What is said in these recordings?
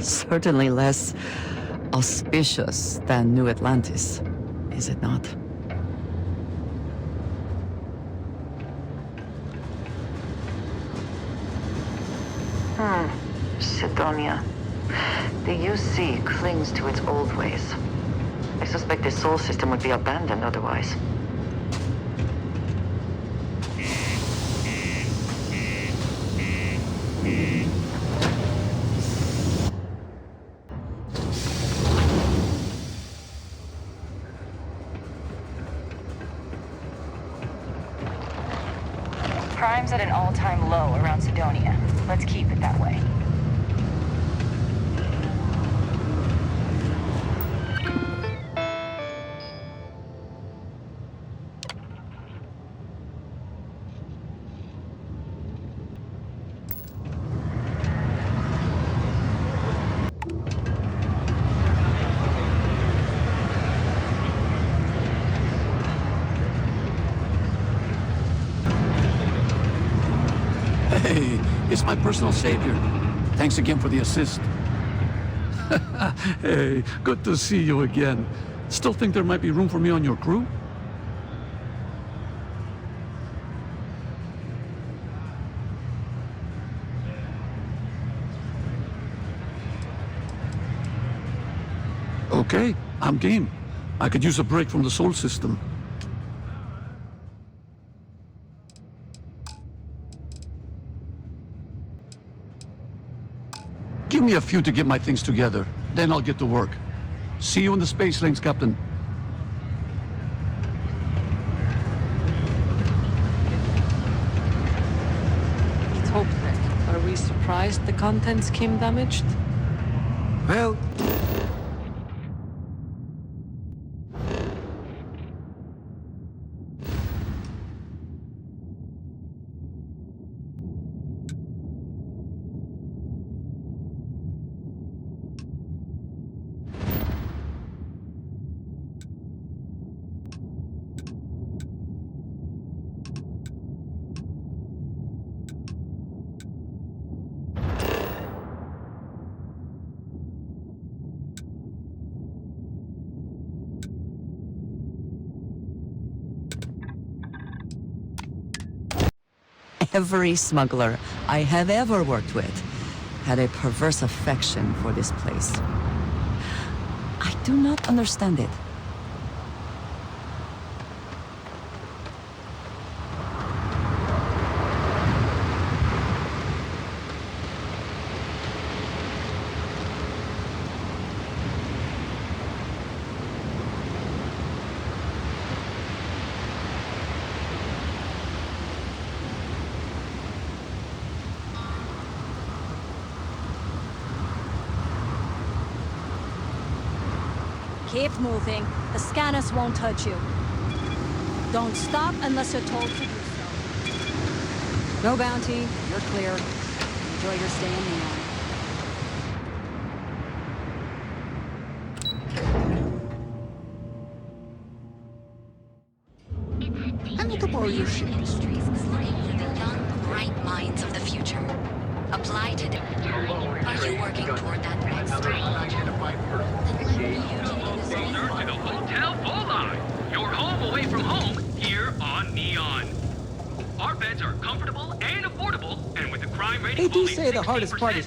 Certainly less auspicious than New Atlantis, is it not? Sidonia. The UC clings to its old ways. I suspect the Sol system would be abandoned otherwise. Crime's at an all-time low around Sidonia. Let's keep it that way. Hey, it's my personal savior. Thanks again for the assist. Hey, good to see you again. Still think there might be room for me on your crew? Okay, I'm game. I could use a break from the Sol system. Give me a few to get my things together, then I'll get to work. See you in the space lanes, Captain. Let's hope then. Are we surprised the contents came damaged? Well... Every smuggler I have ever worked with had a perverse affection for this place. I do not understand it. Keep moving. The scanners won't touch you. Don't stop unless you're told to do so. No bounty. You're clear. Enjoy your stay in Neon. I need to borrow your ship. Industries sliding for the young, bright minds of the future. Apply today. Are you working toward that next stage? Closer to the Hotel Volai, your home away from home here on Neon. Our beds are comfortable and affordable, and with the crime rating They do only say the hardest part is...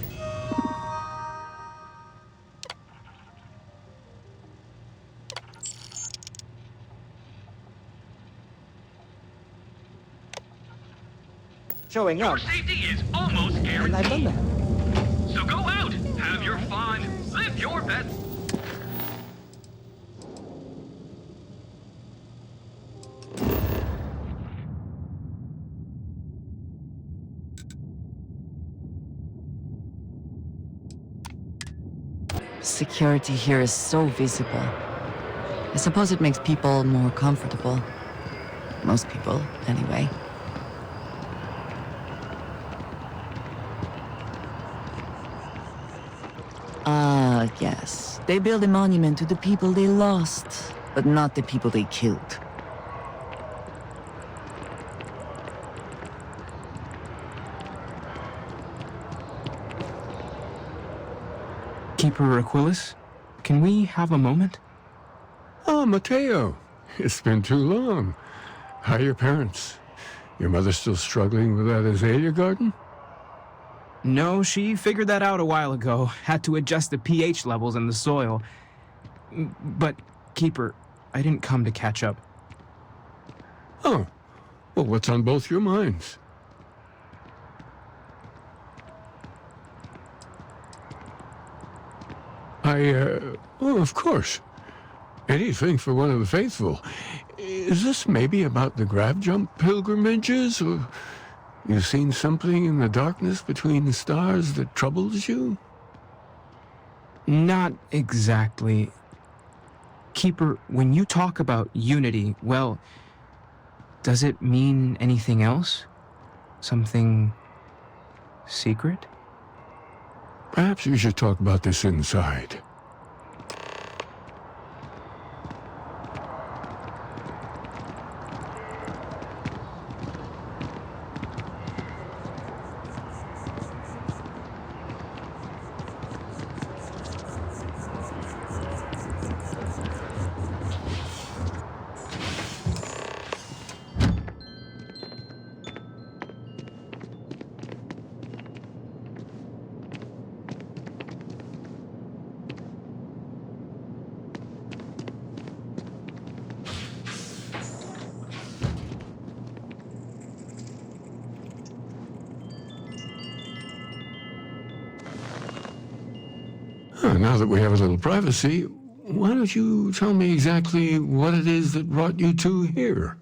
showing Your up. safety is almost And I've done guaranteed. that. So go out, have your fun, live your best. Security here is so visible. I suppose it makes people more comfortable. Most people, anyway. Ah, yes. They build a monument to the people they lost, but not the people they killed. Keeper Aquilus, can we have a moment? Oh, Mateo. It's been too long. How are your parents? Your mother still struggling with that azalea garden? No, she figured that out a while ago. Had to adjust the pH levels in the soil. But, Keeper, I didn't come to catch up. Oh, well, what's on both your minds? Oh, of course. Anything for one of the faithful. Is this maybe about the grav jump pilgrimages, or you've seen something in the darkness between the stars that troubles you? Not exactly. Keeper, when you talk about unity, well, does it mean anything else? Something secret? Perhaps we should talk about this inside. Now that we have a little privacy, why don't you tell me exactly what it is that brought you two here?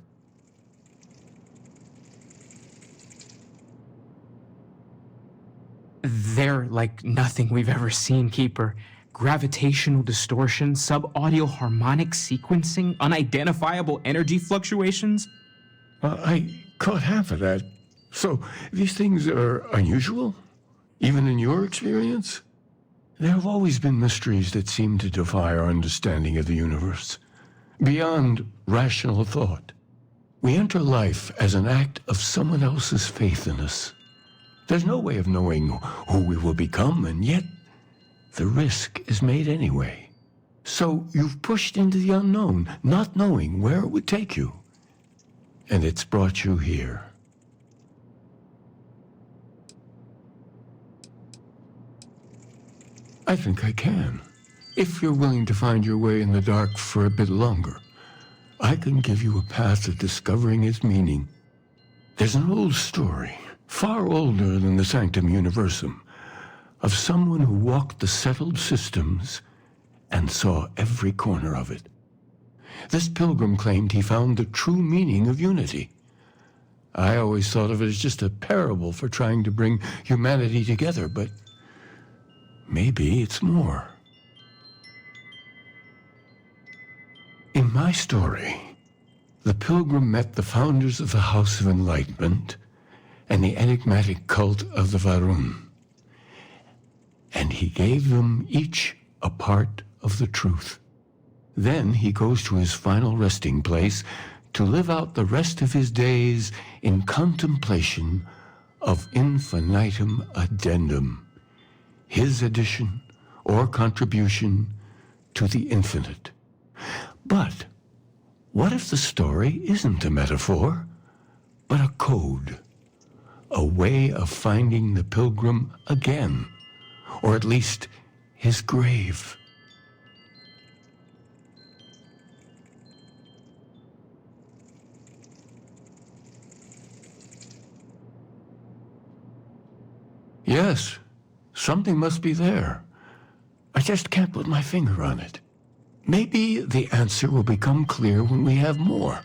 They're like nothing we've ever seen, Keeper. Gravitational distortion, sub-audio harmonic sequencing, unidentifiable energy fluctuations. I caught half of that. So, these things are unusual? Even in your experience? There have always been mysteries that seem to defy our understanding of the universe, beyond rational thought. We enter life as an act of someone else's faith in us. There's no way of knowing who we will become, and yet the risk is made anyway. So you've pushed into the unknown, not knowing where it would take you. And it's brought you here. I think I can. If you're willing to find your way in the dark for a bit longer, I can give you a path to discovering its meaning. There's an old story, far older than the Sanctum Universum, of someone who walked the settled systems and saw every corner of it. This pilgrim claimed he found the true meaning of unity. I always thought of it as just a parable for trying to bring humanity together, but maybe it's more. In my story, the pilgrim met the founders of the House of Enlightenment and the enigmatic cult of the Varun, and he gave them each a part of the truth. Then he goes to his final resting place to live out the rest of his days in contemplation of infinitum addendum, his addition or contribution to the infinite. But what if the story isn't a metaphor, but a code, a way of finding the pilgrim again, or at least his grave? Yes, something must be there. I just can't put my finger on it. Maybe the answer will become clear when we have more.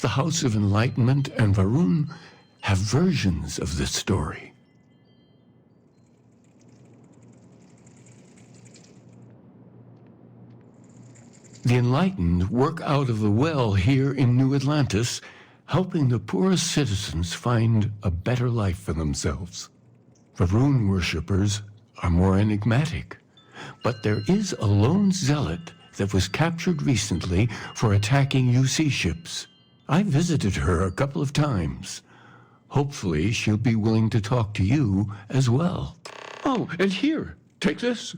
The House of Enlightenment and Varun have versions of this story. The Enlightened work out of the well here in New Atlantis, helping the poorest citizens find a better life for themselves. Varun worshippers are more enigmatic, but there is a lone zealot that was captured recently for attacking UC ships. I visited her a couple of times. Hopefully, she'll be willing to talk to you as well. Oh, and here, take this.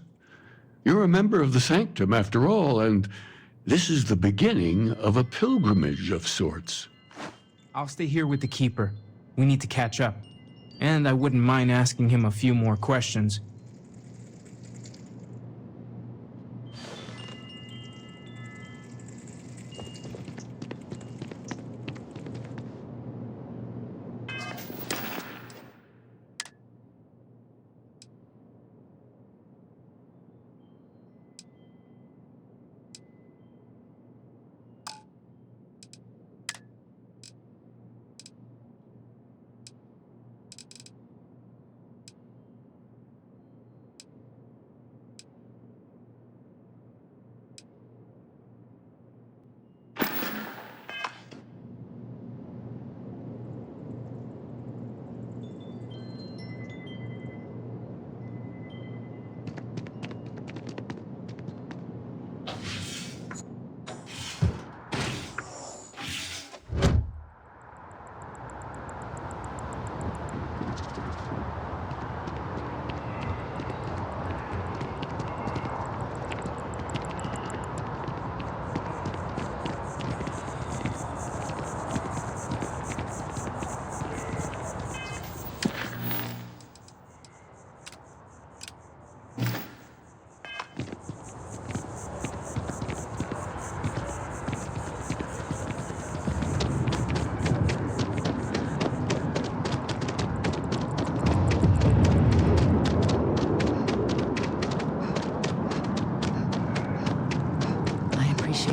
You're a member of the Sanctum after all, and this is the beginning of a pilgrimage of sorts. I'll stay here with the Keeper. We need to catch up. And I wouldn't mind asking him a few more questions.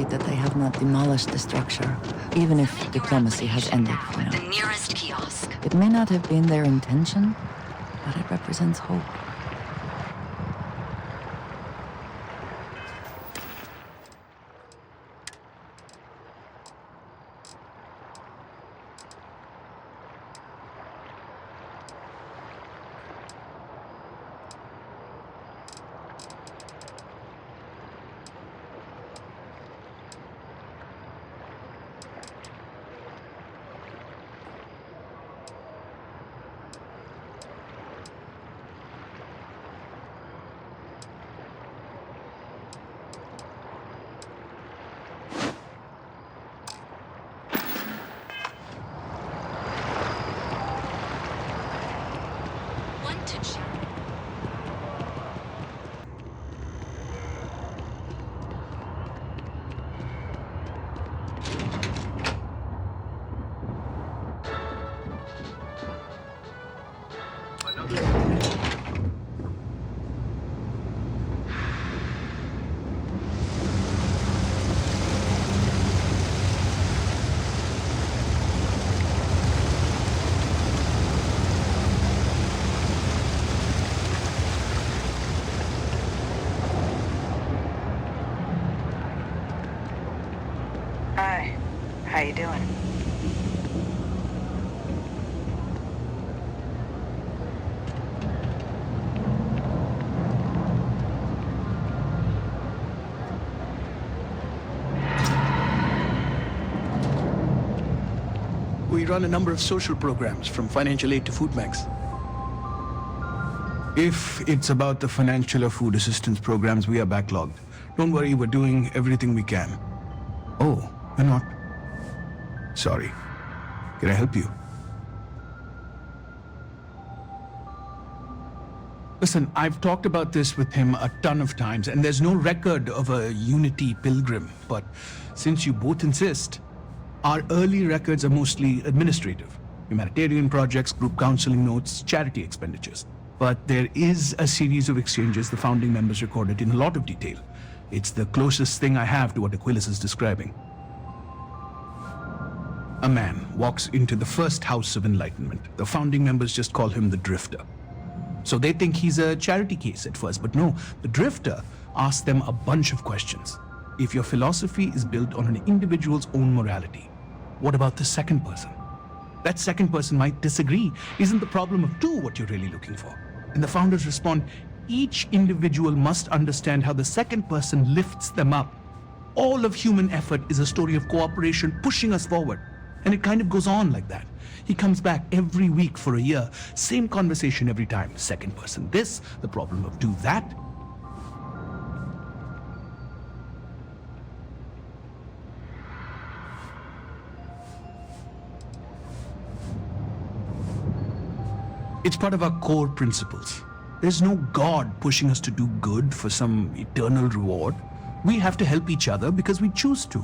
That they have not demolished the structure, even if diplomacy has ended for now. The nearest kiosk. It may not have been their intention, but it represents hope. Hi. How you doing? We run a number of social programs, from financial aid to food banks. If it's about the financial or food assistance programs, we are backlogged. Don't worry, we're doing everything we can. Oh, we're not. Sorry. Can I help you? Listen, I've talked about this with him a ton of times, and there's no record of a Unity pilgrim. But since you both insist, our early records are mostly administrative. Humanitarian projects, group counseling notes, charity expenditures. But there is a series of exchanges the founding members recorded in a lot of detail. It's the closest thing I have to what Aquilus is describing. A man walks into the first house of enlightenment. The founding members just call him the Drifter. So they think he's a charity case at first, but no, the Drifter asks them a bunch of questions. If your philosophy is built on an individual's own morality, what about the second person? That second person might disagree. Isn't the problem of two what you're really looking for? And the founders respond, each individual must understand how the second person lifts them up. All of human effort is a story of cooperation pushing us forward. And it kind of goes on like that. He comes back every week for a year. Same conversation every time. Second person this, the problem of two that. It's part of our core principles. There's no God pushing us to do good for some eternal reward. We have to help each other because we choose to.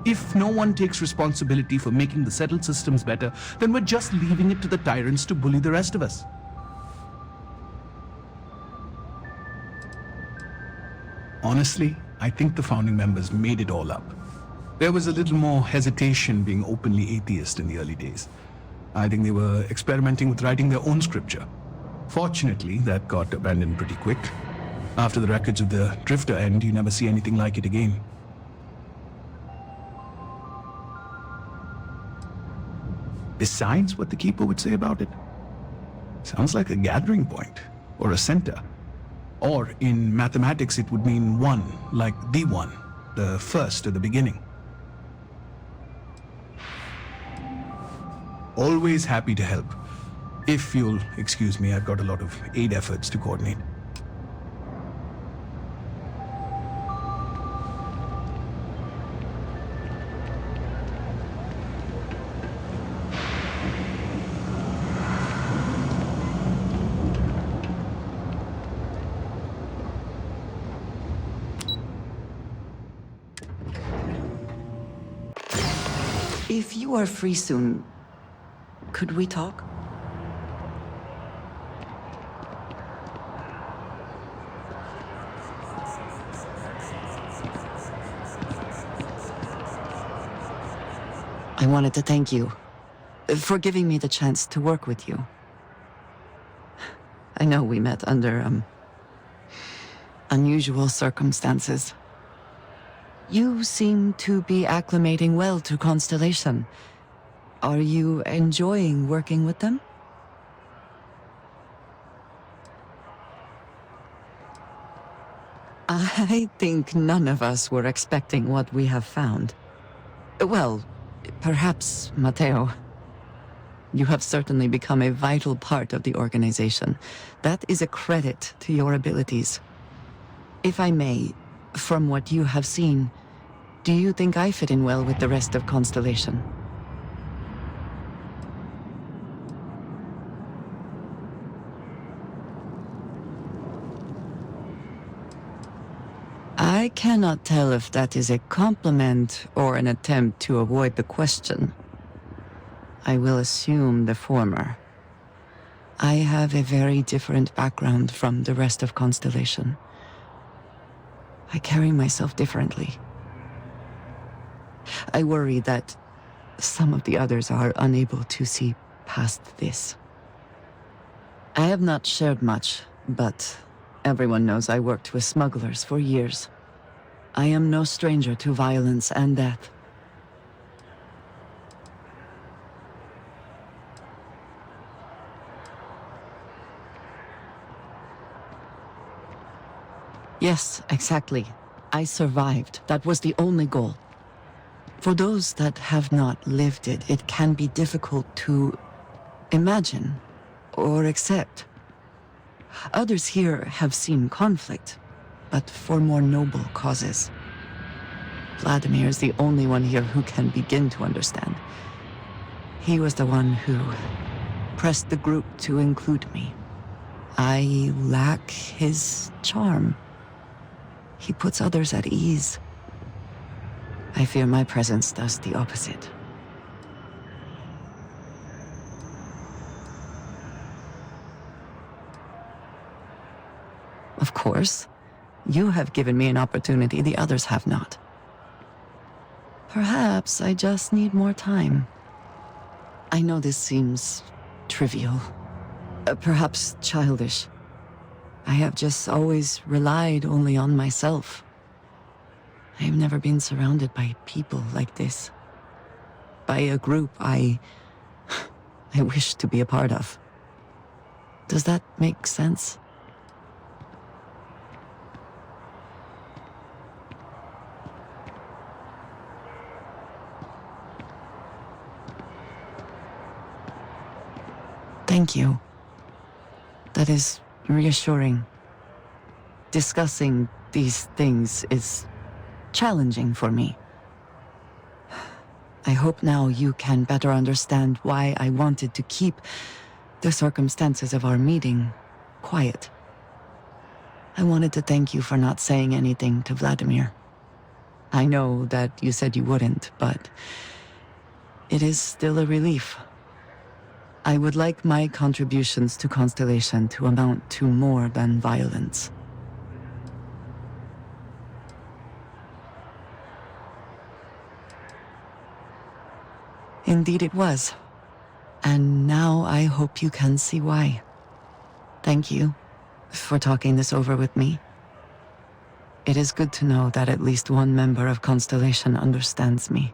If no one takes responsibility for making the settled systems better, then we're just leaving it to the tyrants to bully the rest of us. Honestly, I think the founding members made it all up. There was a little more hesitation being openly atheist in the early days. I think they were experimenting with writing their own scripture. Fortunately, that got abandoned pretty quick. After the records of the Drifter end, you never see anything like it again. Besides what the Keeper would say about it, sounds like a gathering point, or a center. Or in mathematics it would mean one, like the one, the first or the beginning. Always happy to help. If you'll excuse me, I've got a lot of aid efforts to coordinate. If you are free soon, could we talk? I wanted to thank you for giving me the chance to work with you. I know we met under, unusual circumstances. You seem to be acclimating well to Constellation. Are you enjoying working with them? I think none of us were expecting what we have found. Well, perhaps Matteo. You have certainly become a vital part of the organization. That is a credit to your abilities. If I may, from what you have seen, do you think I fit in well with the rest of Constellation? I cannot tell if that is a compliment or an attempt to avoid the question. I will assume the former. I have a very different background from the rest of Constellation. I carry myself differently. I worry that some of the others are unable to see past this. I have not shared much, but everyone knows I worked with smugglers for years. I am no stranger to violence and death. Yes, exactly. I survived. That was the only goal. For those that have not lived it, it can be difficult to imagine or accept. Others here have seen conflict, but for more noble causes. Vladimir is the only one here who can begin to understand. He was the one who pressed the group to include me. I lack his charm. He puts others at ease. I fear my presence does the opposite. Of course. You have given me an opportunity the others have not. Perhaps I just need more time. I know this seems trivial, perhaps childish. I have just always relied only on myself. I have never been surrounded by people like this. By a group I wish to be a part of. Does that make sense? Thank you. That is reassuring. Discussing these things is challenging for me. I hope now you can better understand why I wanted to keep the circumstances of our meeting quiet. I wanted to thank you for not saying anything to Vladimir. I know that you said you wouldn't, but it is still a relief. I would like my contributions to Constellation to amount to more than violence. Indeed it was. And now I hope you can see why. Thank you for talking this over with me. It is good to know that at least one member of Constellation understands me.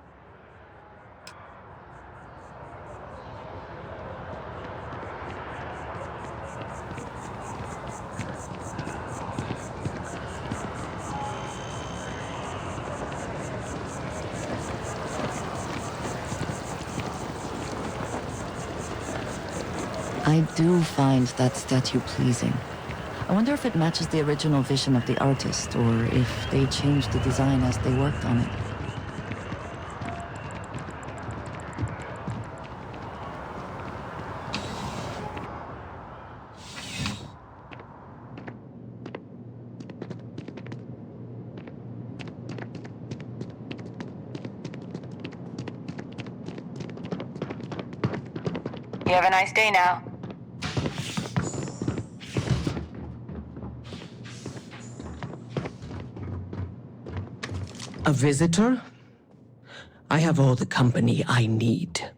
I do find that statue pleasing. I wonder if it matches the original vision of the artist, or if they changed the design as they worked on it. You have a nice day now. A visitor? I have all the company I need.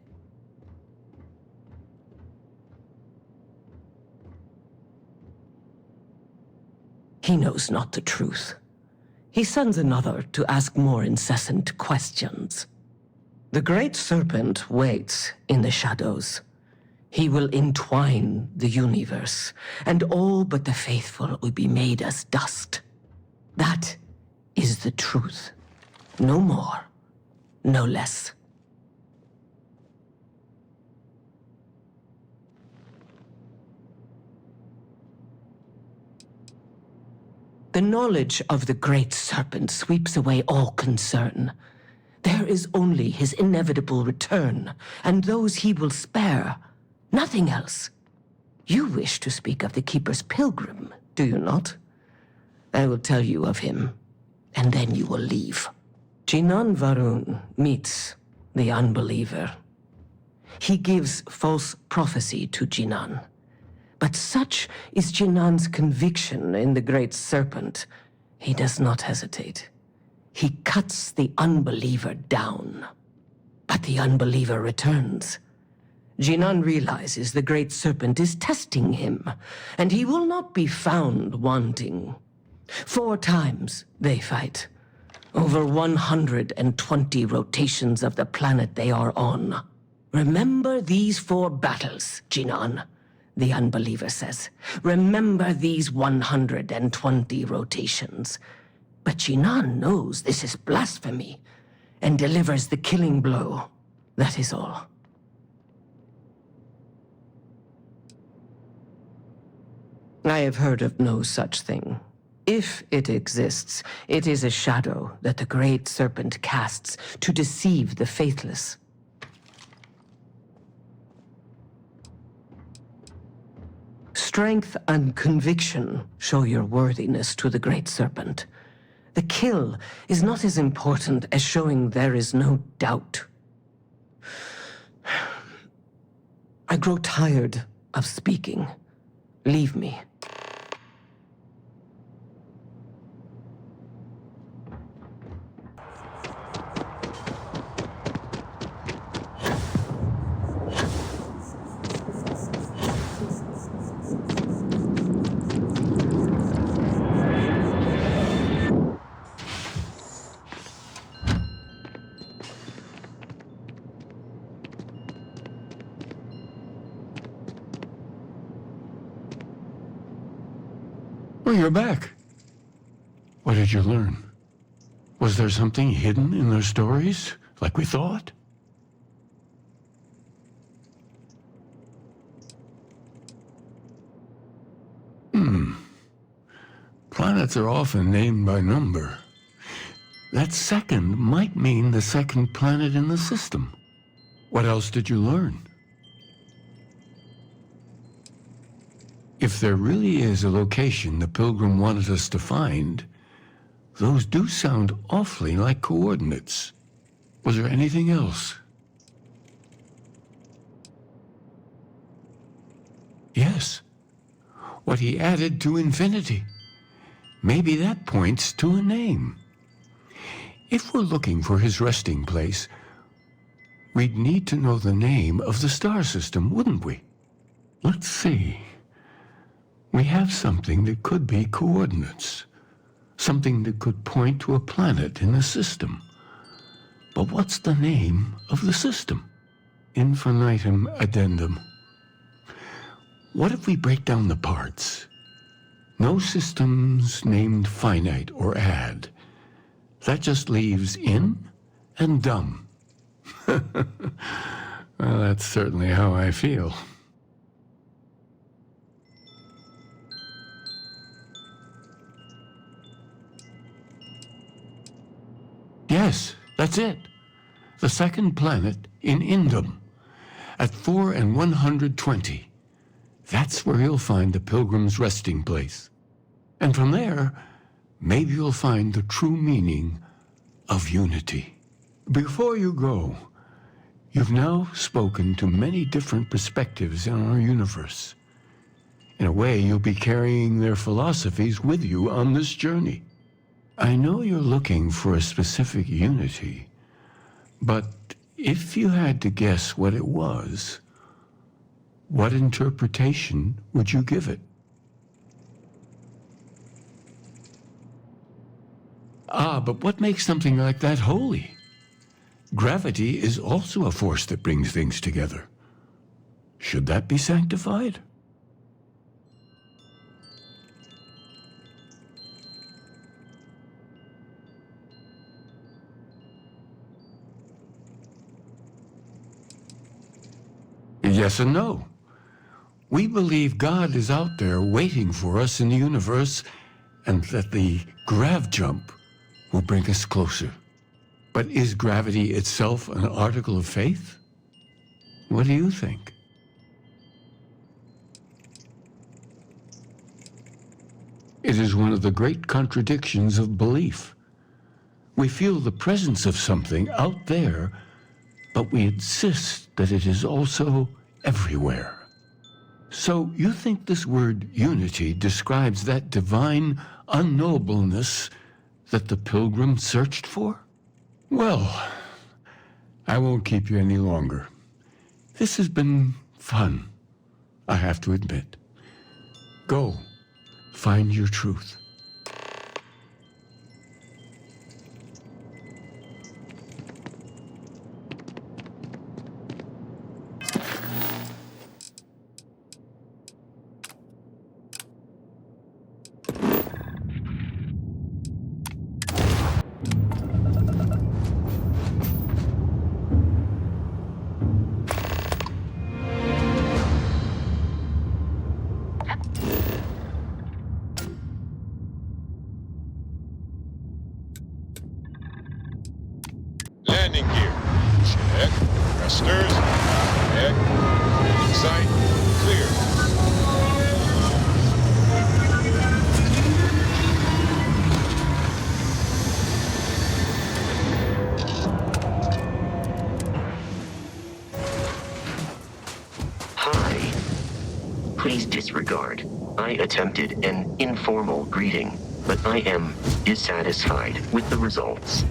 He knows not the truth. He sends another to ask more incessant questions. The Great Serpent waits in the shadows. He will entwine the universe, and all but the faithful will be made as dust. That is the truth. No more, no less. The knowledge of the Great Serpent sweeps away all concern. There is only his inevitable return, and those he will spare. Nothing else. You wish to speak of the Keeper's Pilgrim, do you not? I will tell you of him, and then you will leave. Jinan Varun meets the unbeliever. He gives false prophecy to Jinan. But such is Jinan's conviction in the Great Serpent, he does not hesitate. He cuts the unbeliever down. But the unbeliever returns. Jinan realizes the Great Serpent is testing him, and he will not be found wanting. 4 times they fight. Over 120 rotations of the planet they are on. Remember these 4 battles, Jinan, the unbeliever says. Remember these 120 rotations. But Jinan knows this is blasphemy, and delivers the killing blow. That is all. I have heard of no such thing. If it exists, it is a shadow that the Great Serpent casts to deceive the faithless. Strength and conviction show your worthiness to the Great Serpent. The kill is not as important as showing there is no doubt. I grow tired of speaking. Leave me. Oh, you're back. What did you learn? Was there something hidden in their stories, like we thought? Planets are often named by number. That second might mean the second planet in the system. What else did you learn? If there really is a location the Pilgrim wanted us to find, those do sound awfully like coordinates. Was there anything else? Yes. What he added to infinity. Maybe that points to a name. If we're looking for his resting place, we'd need to know the name of the star system, wouldn't we? Let's see. We have something that could be coordinates. Something that could point to a planet in the system. But what's the name of the system? Infinitum addendum. What if we break down the parts? No systems named finite or add. That just leaves in and dumb. Well, that's certainly how I feel. Yes, that's it. The second planet in Indum, at 4 and 120. That's where you'll find the Pilgrim's resting place. And from there, maybe you'll find the true meaning of unity. Before you go, you've now spoken to many different perspectives in our universe. In a way, you'll be carrying their philosophies with you on this journey. I know you're looking for a specific unity, but if you had to guess what it was, what interpretation would you give it? But what makes something like that holy? Gravity is also a force that brings things together. Should that be sanctified? Yes and no. We believe God is out there waiting for us in the universe, and that the grav jump will bring us closer. But is gravity itself an article of faith? What do you think? It is one of the great contradictions of belief. We feel the presence of something out there, but we insist that it is also everywhere. So you think this word unity describes that divine unknowableness that the Pilgrim searched for? Well, I won't keep you any longer. This has been fun, I have to admit. Go, find your truth. Landing gear. Check. Thrusters. Check. Sight. Clear. Hi. Please disregard. I attempted an informal greeting, but I am dissatisfied with the results.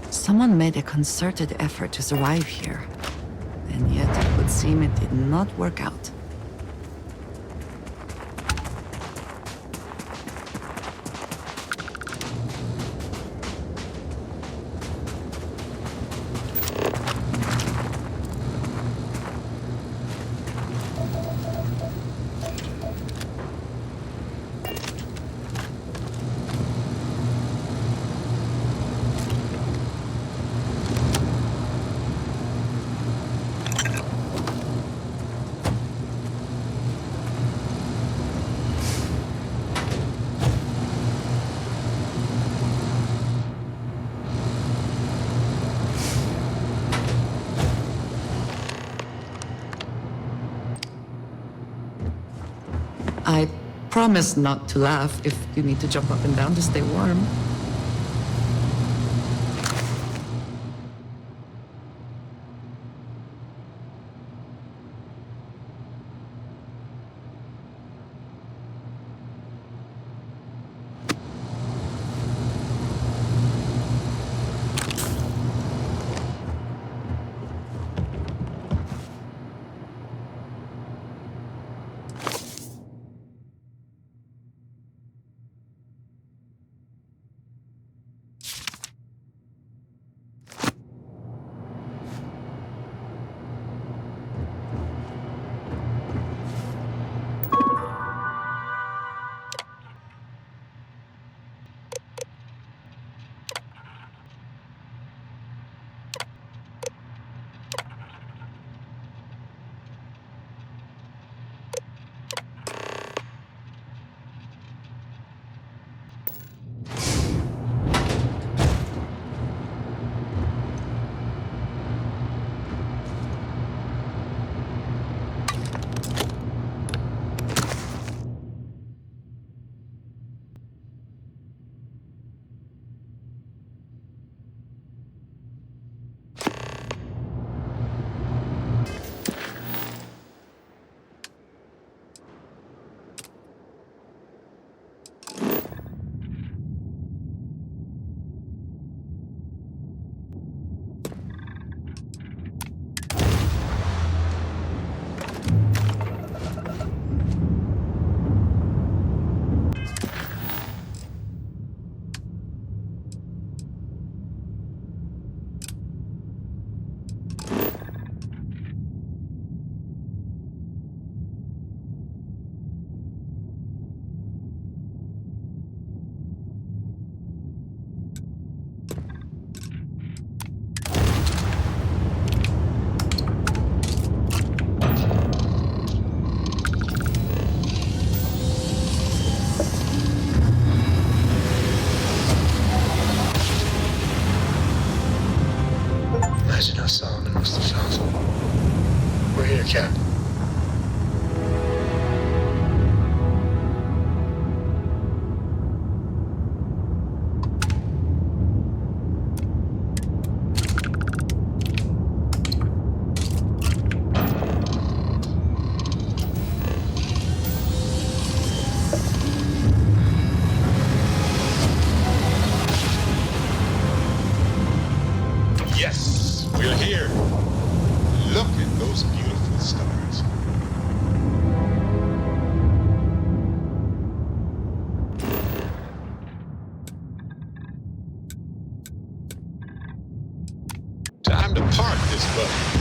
Someone made a concerted effort to survive here, and yet it would seem it did not work out. Promise not to laugh if you need to jump up and down to stay warm. Imagine how Solomon must have felt. We're here, Cap. Yes, we're here. Look at those beautiful stars. Time to park this buggy.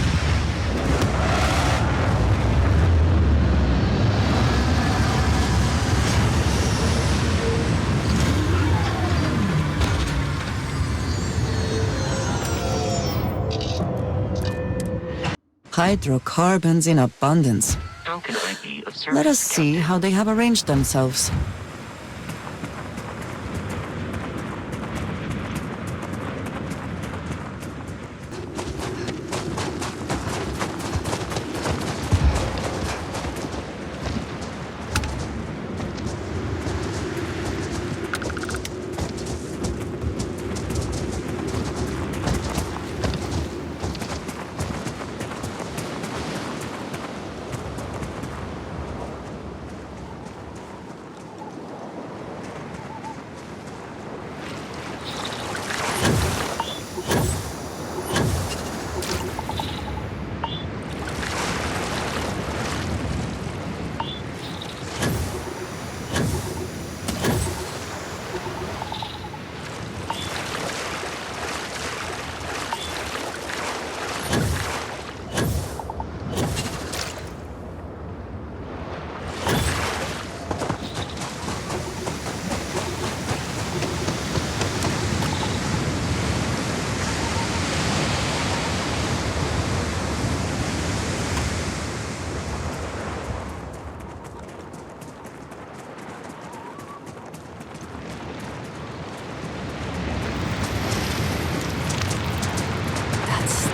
Hydrocarbons in abundance. How can I be of service? Let us see how they have arranged themselves.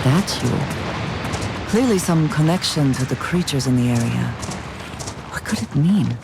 Statue. Clearly some connection to the creatures in the area. What could it mean?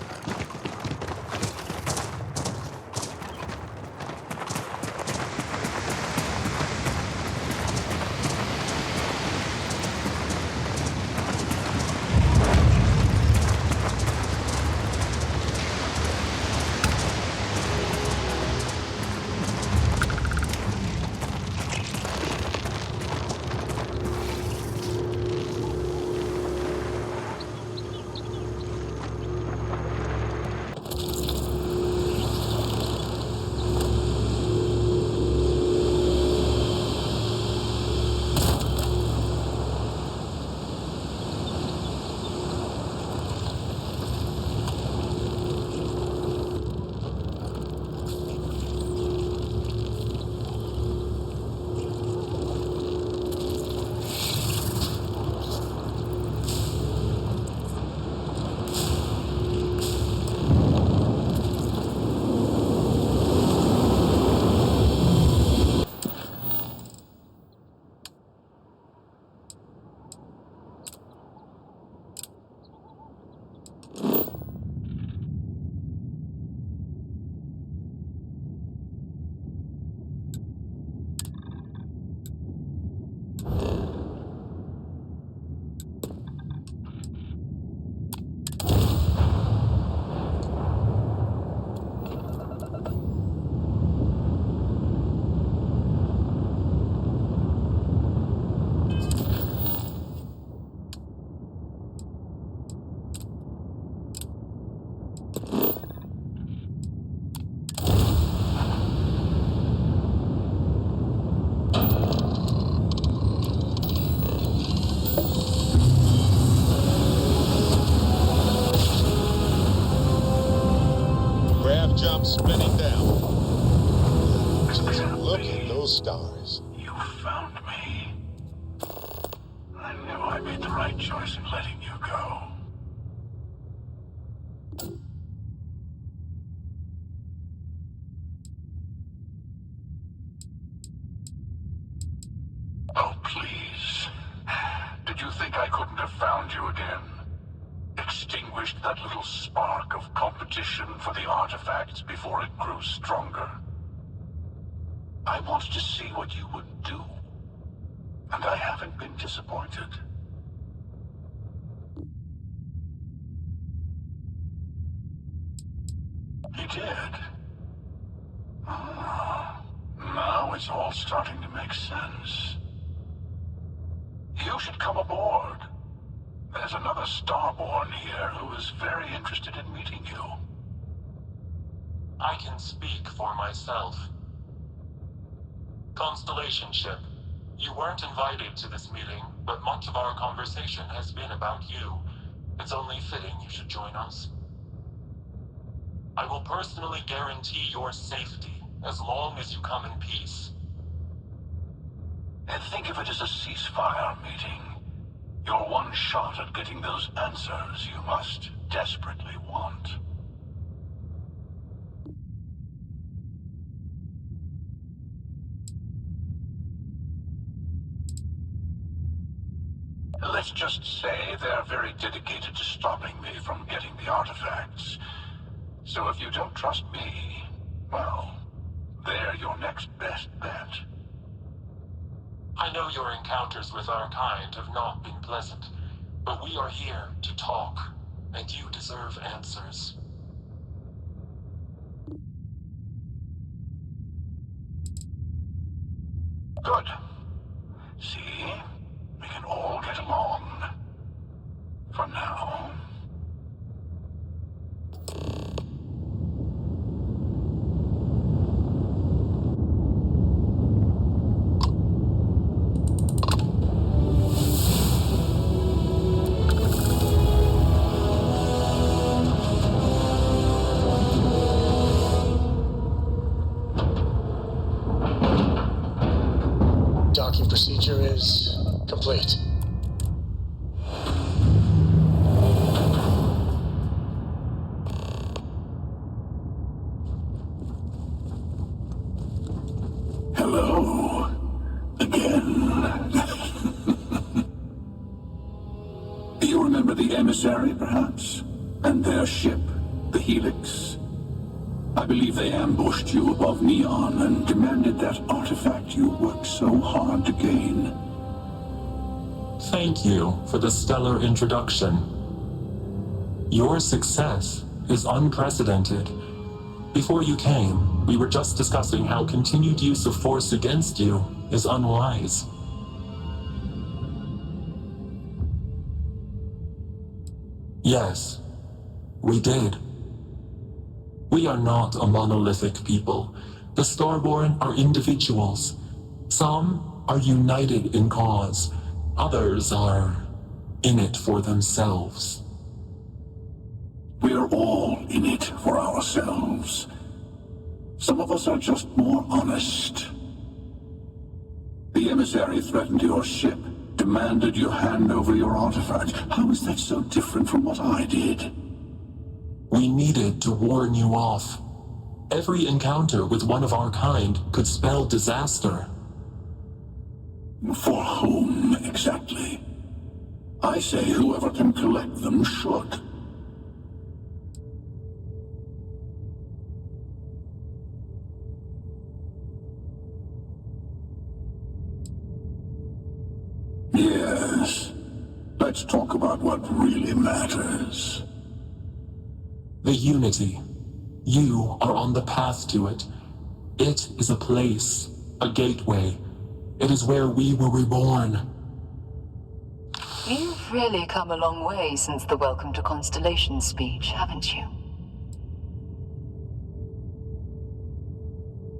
jump spinning down. Just look at those stars. You found me. I knew I made the right choice in letting you go. Oh, please. Did you think I couldn't have found you again? Extinguished that little spark of competition for the artifacts before it grew stronger. I wanted to see what you would do, and I haven't been disappointed. You did? Ah, now it's all starting to make sense. You should come aboard. There's another Starborn here who is very interested in meeting you. I can speak for myself. Constellation ship, you weren't invited to this meeting, but much of our conversation has been about you. It's only fitting you should join us. I will personally guarantee your safety as long as you come in peace. And think of it as a ceasefire meeting. Your one shot at getting those answers you must desperately want. Let's just say they're very dedicated to stopping me from getting the artifacts. So if you don't trust me, well, they're your next best bet. I know your encounters with our kind have not been pleasant, but we are here to talk, and you deserve answers. Good. See? We can all get along. For now. Docking procedure is complete. Hello. Again. You remember the emissary, perhaps? And their ship, the Helix? I believe they ambushed you above Neon and demanded that artifact you worked so hard to gain. Thank you for the stellar introduction. Your success is unprecedented. Before you came, we were just discussing how continued use of force against you is unwise. Yes, we did. We are not a monolithic people. The Starborn are individuals. Some are united in cause. Others are in it for themselves. We're all in it for ourselves. Some of us are just more honest. The emissary threatened your ship, demanded you hand over your artifact. How is that so different from what I did? We needed to warn you off. Every encounter with one of our kind could spell disaster. For whom, exactly? I say whoever can collect them should. Yes. Let's talk about what really matters. The Unity. You are on the path to it. It is a place, a gateway. It is where we were reborn. You've really come a long way since the Welcome to Constellation speech, haven't you?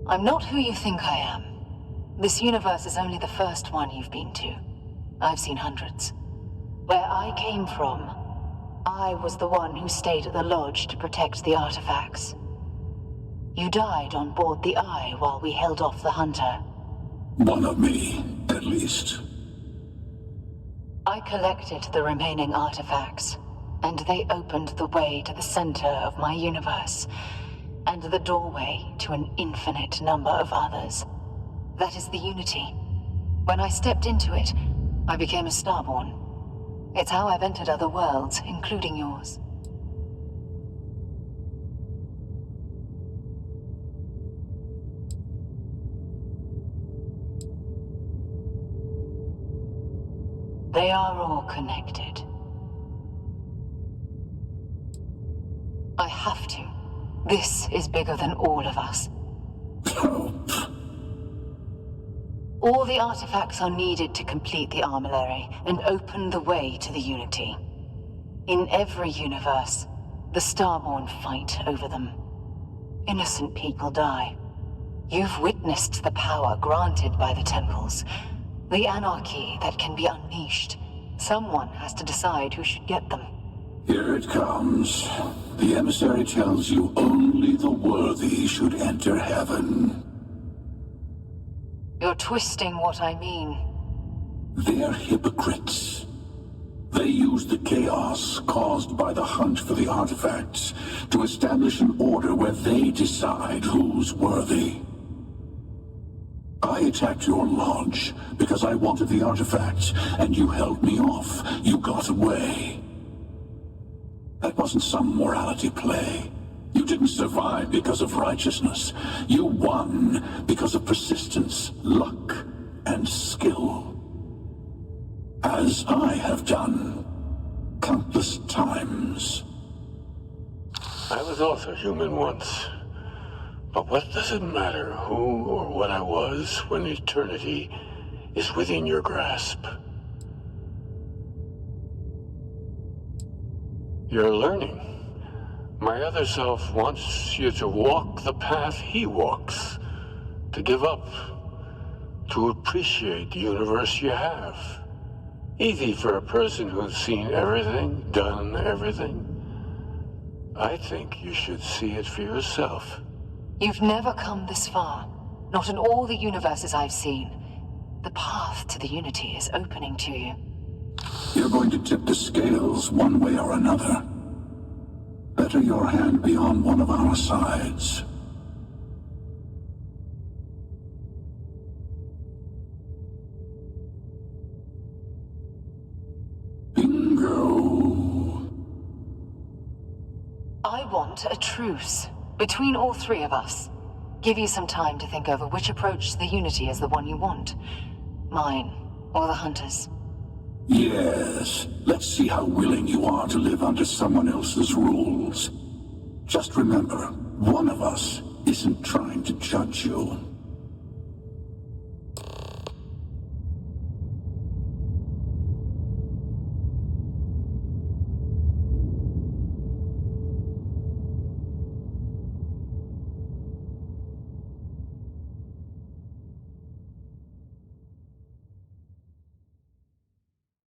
I'm not who you think I am. This universe is only the first one you've been to. I've seen hundreds. Where I came from, I was the one who stayed at the lodge to protect the artifacts. You died on board the Eye while we held off the Hunter. One of me, at least. I collected the remaining artifacts, and they opened the way to the center of my universe, and the doorway to an infinite number of others. That is the Unity. When I stepped into it, I became a Starborn. It's how I've entered other worlds, including yours. They are all connected. I have to. This is bigger than all of us. All the artifacts are needed to complete the armillary and open the way to the Unity. In every universe, the Starborn fight over them. Innocent people die. You've witnessed the power granted by the temples. The anarchy that can be unleashed. Someone has to decide who should get them. Here it comes. The emissary tells you only the worthy should enter heaven. You're twisting what I mean. They're hypocrites. They use the chaos caused by the hunt for the artifacts to establish an order where they decide who's worthy. I attacked your lodge because I wanted the artifacts, and you held me off. You got away. That wasn't some morality play. You didn't survive because of righteousness. You won because of persistence, luck, and skill. As I have done countless times. I was also human once. But what does it matter who or what I was when eternity is within your grasp? You're learning. My other self wants you to walk the path he walks, to give up, to appreciate the universe you have. Easy for a person who's seen everything, done everything. I think you should see it for yourself. You've never come this far. Not in all the universes I've seen. The path to the Unity is opening to you. You're going to tip the scales one way or another. Better your hand be on one of our sides. Bingo. I want a truce. Between all three of us. Give you some time to think over which approach to the Unity is the one you want. Mine, or the Hunters. Yes. Let's see how willing you are to live under someone else's rules. Just remember, one of us isn't trying to judge you.